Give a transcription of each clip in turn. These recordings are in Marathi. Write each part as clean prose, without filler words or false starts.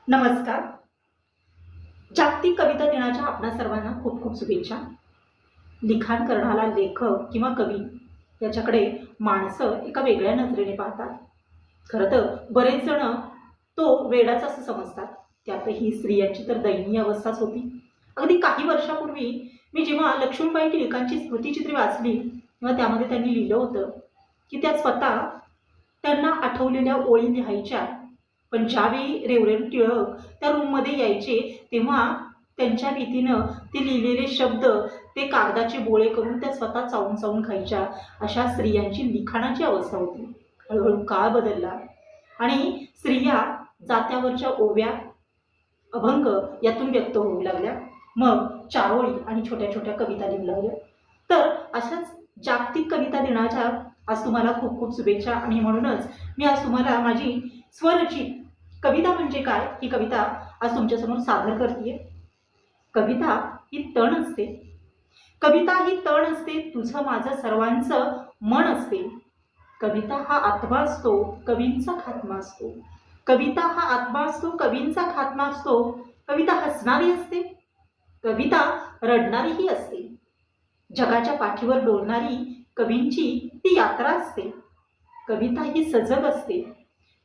नमस्कार. जागतिक कविता दिनाच्या आपणा सर्वांना खूप खूप शुभेच्छा. लिखाण करणारा लेखक किंवा कवी याच्याकडे माणसं एका वेगळ्या नजरेने पाहतात. खरं तर बरेच जण तो वेडाच असं समजतात. त्यातही स्त्रियांची तर दयनीय अवस्थाच होती. अगदी काही वर्षापूर्वी मी जेव्हा लक्ष्मीबाई टिळकांची स्मृतिचित्रे वाचली तेव्हा त्यामध्ये त्यांनी लिहिलं होतं की त्या स्वतः त्यांना आठवलेल्या ओळी लिहायच्या. पण ज्यावेळी रेवरेंड टिळक त्या रूममध्ये यायचे तेव्हा त्यांच्या रीतीनं ते लिहिलेले शब्द ते कागदाचे बोळे करून त्या स्वतः चावून चावून खायच्या. अशा स्त्रियांची लिखाणाची अवस्था होती. हळूहळू काळ बदलला आणि स्त्रिया जात्यावरच्या ओव्या, अभंग यातून व्यक्त होऊ लागल्या. मग चारोळी आणि छोट्या छोट्या कविता लिहू लागल्या. तर अशाच जागतिक कविता दिनाच्या आज तुम्हाला खूप खूप शुभेच्छा. आणि म्हणूनच मी आज तुम्हाला माझी स्वरचित कविता म्हणजे काय ही कविता आज तुमच्यासमोर सादर करते. कविता ही तण असते, कविता ही तण असते, तुझं माझं सर्वांचं मन असते. कविता हा आत्मा असतो, कवींचा खात्मा असतो. कविता हा आत्मा असतो, कवींचा खात्मा असतो. कविता हसणारी असते, कविता रडणारीही असते. जगाच्या पाठीवर डोलणारी कवींची ती यात्रा असते. कविता ही सजग असते,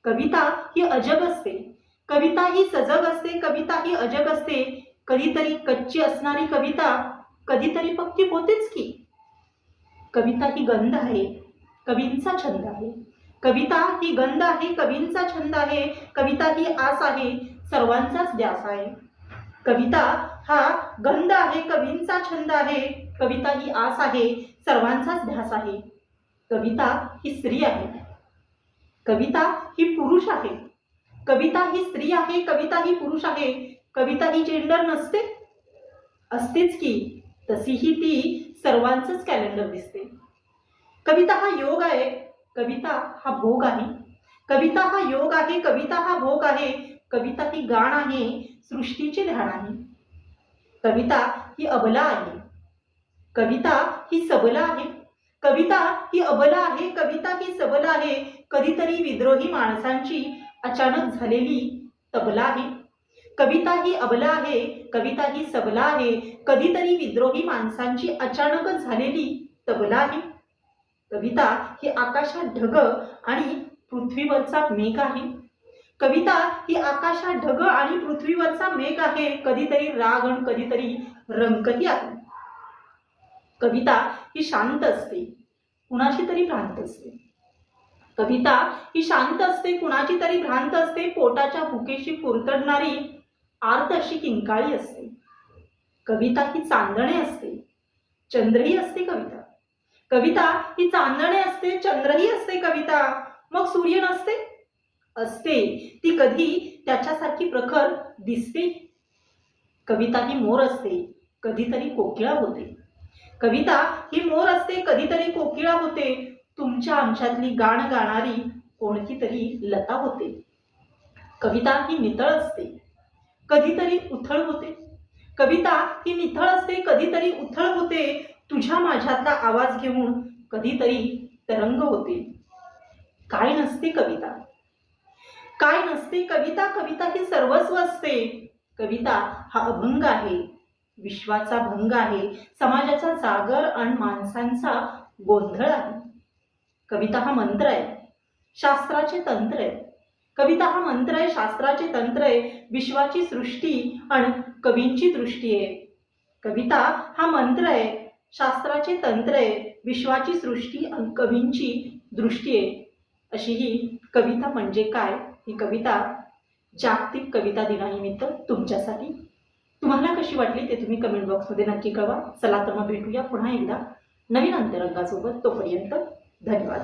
कविता ही अजब असते. कविता ही सजग असते, कविता ही अजब असते. कधीतरी कच्ची असणारी कविता कधीतरी पक्की होतेच की. कविता ही गंध आहे, कवींचा छंद आहे. कविता ही गंध आहे, कवींचा छंद आहे. कविता ही आस आहे, सर्वांचाच ध्यास आहे. कविता हा गंध आहे, कवींचा छंद आहे. कविता ही आस आहे, सर्वांचाच ध्यास आहे. कविता ही स्त्री आहे, कविता ही पुरुष आहे. कविता ही स्त्री आहे, कविता ही पुरुष आहे. कविता ही जेंडर नसते, असतेच की. तशीही ती सर्वांचंच कॅलेंडर दिसते. कविता हा योग आहे, कविता हा भोग आहे. कविता हा योग आहे, कविता हा भोग आहे. कविता ही गाण आहे, सृष्टीचे ध्यान आहे. कविता ही अबला आहे, कविता ही सबला आहे. कविता ही अबला आहे, कविता ही सबला आहे. कधीतरी विद्रोही माणसांची अचानक झालेली तबला आहे. कविता ही अबला आहे, कविता ही सबला आहे. कधीतरी विद्रोही माणसांची अचानकच झालेली तबला आहे. कविता ही आकाशात ढग आणि पृथ्वीवरचा मेघ आहे. कविता ही आकाशात ढग आणि पृथ्वीवरचा मेघ आहे. कधीतरी राग आणि कधीतरी रंकही आहे. कविता ही शांत असते, कुणाची तरी भ्रांत असते. कविता ही शांत असते, कुणाची तरी भ्रांत असते. पोटाच्या भुकेशी कुरतडणारी आर्त अशी किंकाळी असते. कविता ही चांदणे असते, चंद्रही असते. कविता कविता ही चांदणे असते, चंद्रही असते. कविता मग सूर्य नसते, असते. ती कधी त्याच्यासारखी प्रखर दिसते. कविता ही मोर असते, कधीतरी कोकिळा होते. कविता ही मोर असते, कधीतरी कोकिळा होते. तुमच्या आमच्यातली गाण गाणारी कोणती तरी लता होते. कविता ही नितळ असते, कधीतरी उथळ होते. कविता ही नितळ असते, कधीतरी उथळ होते. तुझ्या माझ्यातला आवाज घेऊन कधीतरी तरंग होते. काय नसते कविता, काय नसते कविता. कविता ही सर्वस्व असते. कविता हा अभंग आहे, विश्वाचा भंग आहे. समाजाचा जागर आणि माणसांचा गोंधळ आहे. कविता हा मंत्र आहे, शास्त्राचे तंत्र आहे. कविता हा मंत्र आहे, शास्त्राचे तंत्र आहे. विश्वाची सृष्टी आणि कवींची दृष्टी आहे. कविता हा मंत्र आहे, शास्त्राचे तंत्र आहे. विश्वाची सृष्टी आणि कवींची दृष्टी आहे. अशी ही कविता म्हणजे काय ही कविता जागतिक कविता दिनानिमित्त तुमच्यासाठी. तुम्हाला कशी वाटली ते तुम्ही कमेंट बॉक्समध्ये नक्की कळवा. चला तर मग भेटूया पुन्हा एकदा नवीन अंतरंगासोबत. तोपर्यंत धन्यवाद.